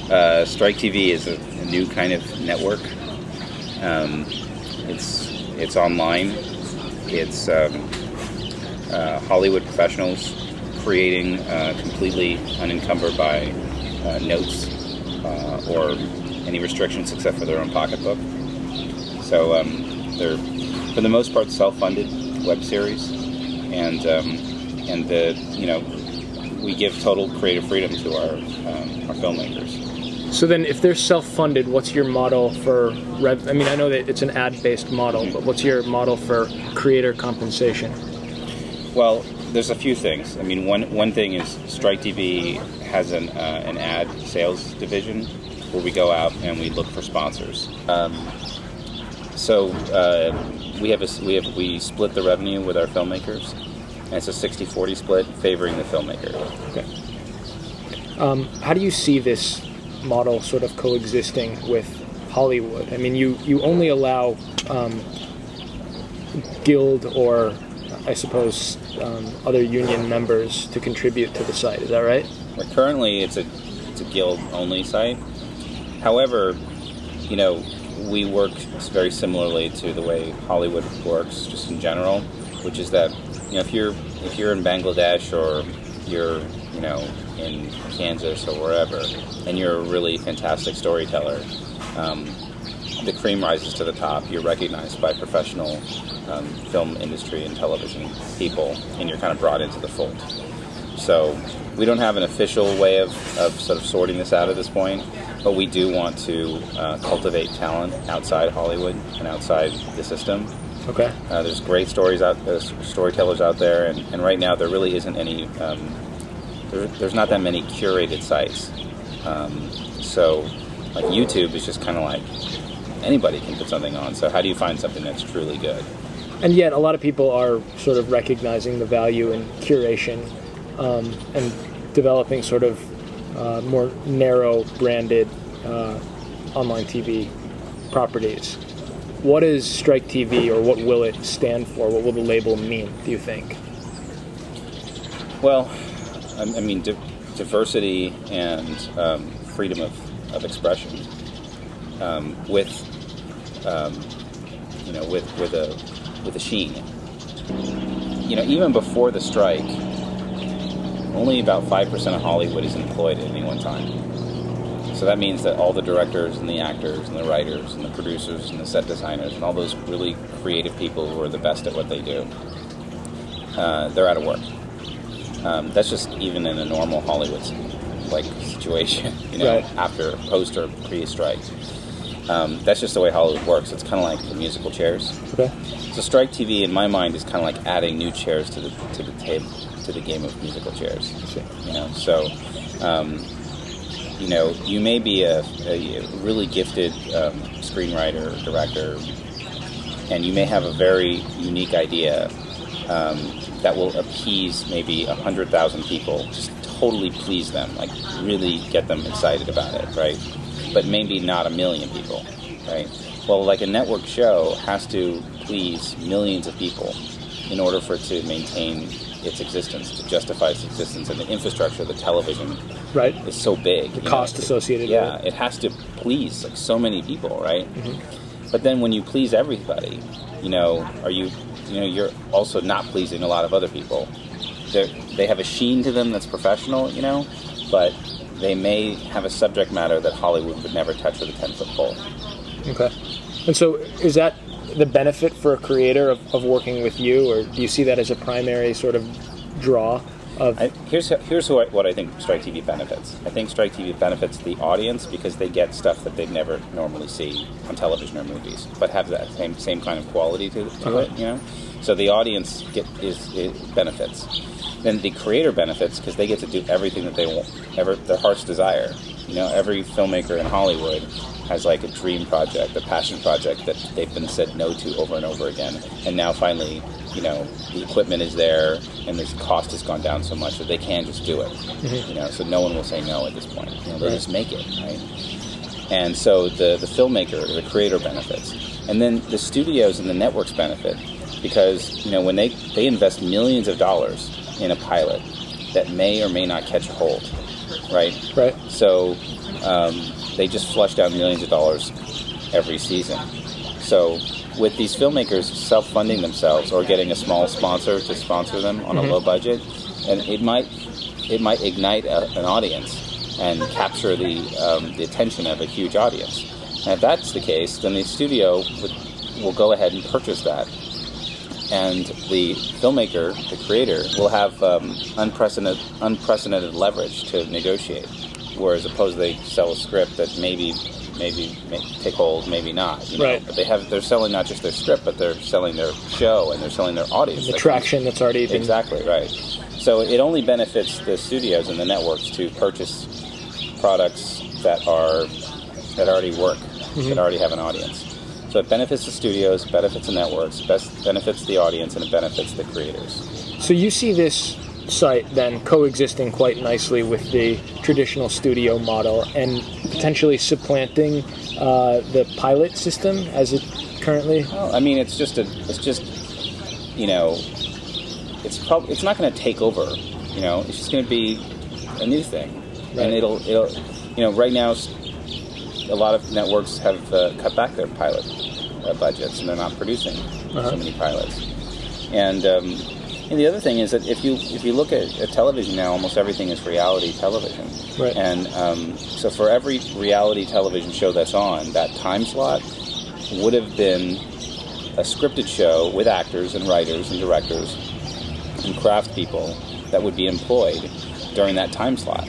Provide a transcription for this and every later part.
Strike TV is a new kind of network. It's online. It's Hollywood professionals creating completely unencumbered by notes or any restrictions except for their own pocketbook. So they're, for the most part, self-funded web series, and we give total creative freedom to our filmmakers. So then, if they're self-funded, what's your model for I mean, I know that it's an ad-based model, but what's your model for creator compensation? Well, there's a few things. I mean, one thing is Strike TV has an ad sales division where we go out and we look for sponsors. We split the revenue with our filmmakers, and it's a 60-40 split favoring the filmmaker. Okay. How do you see this model sort of coexisting with Hollywood? I mean, you only allow guild or, I suppose, other union members to contribute to the site. Is that right? Well, currently, it's a guild-only site. However, we work very similarly to the way Hollywood works, just in general, which is that if you're in Bangladesh or you're in Kansas or wherever, and you're a really fantastic storyteller, the cream rises to the top. You're recognized by professional film industry and television people, and you're kind of brought into the fold. So we don't have an official way of sort of sorting this out at this point, but we do want to cultivate talent outside Hollywood and outside the system. Okay. There's great storytellers out there, and right now there really isn't any. There's not that many curated sites. So, like YouTube is just kind of like anybody can put something on. So how do you find something that's truly good? And yet, a lot of people are sort of recognizing the value in curation and developing sort of more narrow branded online TV properties. What is Strike TV, or what will it stand for? What will the label mean, do you think? Well, I mean, diversity and freedom of expression with a sheen. Even before the strike, only about 5% of Hollywood is employed at any one time. So that means that all the directors and the actors and the writers and the producers and the set designers and all those really creative people who are the best at what they do, they're out of work. That's just even in a normal Hollywood situation, Right. After, post, or pre-strike. That's just the way Hollywood works. It's kind of like the musical chairs. Okay. So Strike TV, in my mind, is kind of like adding new chairs to the table, to the game of musical chairs. So you may be a really gifted screenwriter or director, and you may have a very unique idea that will appease maybe 100,000 people, just totally please them, like really get them excited about it, right? But maybe not 1 million people, right? Well, like a network show has to please millions of people in order for it to maintain its existence, to justify its existence, and the infrastructure of the television is so big. The cost associated with it. It has to please like so many people, right? Mm-hmm. But then when you please everybody, you're also not pleasing a lot of other people. They have a sheen to them that's professional, but they may have a subject matter that Hollywood would never touch with a 10-foot pole. Okay. And so is that the benefit for a creator of working with you, or do you see that as a primary sort of draw of... Here's what I think Strike TV benefits. I think Strike TV benefits the audience because they get stuff that they'd never normally see on television or movies, but have that same kind of quality to it, So the audience benefits. Then the creator benefits because they get to do everything that they want, their heart's desire. Every filmmaker in Hollywood has like a dream project, a passion project that they've been said no to over and over again. And now finally, the equipment is there and the cost has gone down so much that they can just do it. Mm-hmm. So no one will say no at this point. They'll just make it, right? And so the filmmaker, the creator benefits. And then the studios and the networks benefit because, when they invest millions of dollars in a pilot that may or may not catch a hold, right? Right. So they just flush down millions of dollars every season. So with these filmmakers self-funding themselves or getting a small sponsor to sponsor them on a low budget, and it might ignite an audience and capture the attention of a huge audience. And if that's the case, then the studio will go ahead and purchase that. And the filmmaker, the creator, will have unprecedented leverage to negotiate. Whereas opposed they sell a script that maybe take hold, maybe not. You know? Right. But they're selling not just their script, but they're selling their show and they're selling their audience. The traction that's already been... Exactly, right. So it only benefits the studios and the networks to purchase products that already work, that already have an audience. So it benefits the studios, benefits the networks, benefits the audience, and it benefits the creators. So you see this site then coexisting quite nicely with the traditional studio model and potentially supplanting the pilot system as it currently... Well, I mean, it's just you know, it's not going to take over, you know, it's just going to be a new thing. Right. And it'll, you know, right now a lot of networks have cut back their pilot budgets and they're not producing so many pilots. And the other thing is that if you look at television now, almost everything is reality television. Right. And so for every reality television show that's on, that time slot would have been a scripted show with actors and writers and directors and craft people that would be employed during that time slot.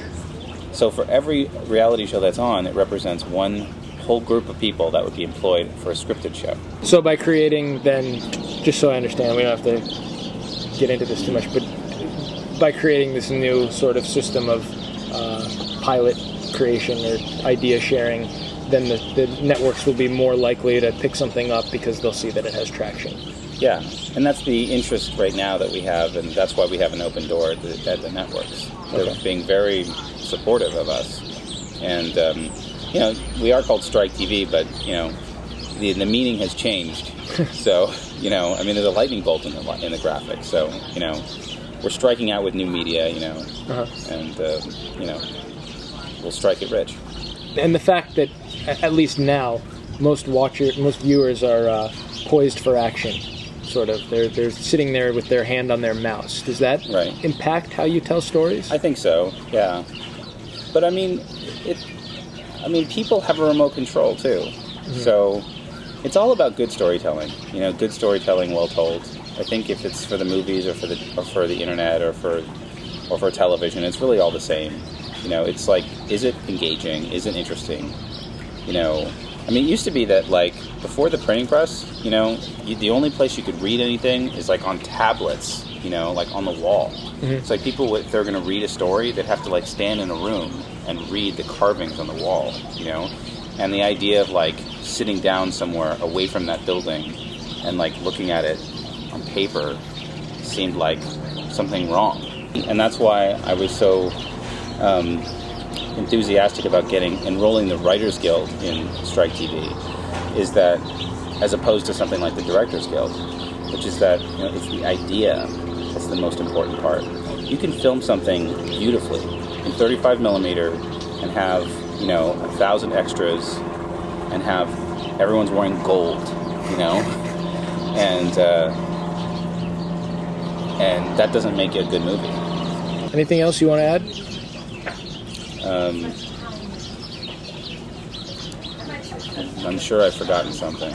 So for every reality show that's on, it represents one whole group of people that would be employed for a scripted show. So by creating then, just so I understand, we don't have to get into this too much, but by creating this new sort of system of pilot creation or idea sharing, then the networks will be more likely to pick something up because they'll see that it has traction. Yeah, and that's the interest right now that we have, and that's why we have an open door at the networks. They're being very supportive of us. And, you know, we are called Strike TV, but, you know, the meaning has changed. So, you know, I mean, there's a lightning bolt in the graphic. So, you know, we're striking out with new media, you know, and, you know, we'll strike it rich. And the fact that, at least now, most viewers are poised for action, sort of. They're sitting there with their hand on their mouse. Does that impact how you tell stories? I think so, yeah. But, I mean, people have a remote control, too. So it's all about good storytelling. You know, good storytelling, well told. I think if it's for the movies or for the internet or for television, it's really all the same. You know, it's like, is it engaging? Is it interesting? You know, I mean, it used to be that, like, before the printing press, you know, the only place you could read anything is, like, on tablets, you know, like, on the wall. It's like people, if they're going to read a story, they'd have to, like, stand in a room and read the carvings on the wall, you know? And the idea of, like, sitting down somewhere away from that building and, like, looking at it on paper seemed like something wrong. And that's why I was so enthusiastic about enrolling the Writers Guild in Strike TV, is that, as opposed to something like the Directors Guild, which is that, you know, it's the idea that's the most important part. You can film something beautifully in 35 millimeter and have, you know, 1,000 extras and have everyone's wearing gold, you know, and that doesn't make it a good movie. Anything else you want to add? I'm sure I've forgotten something.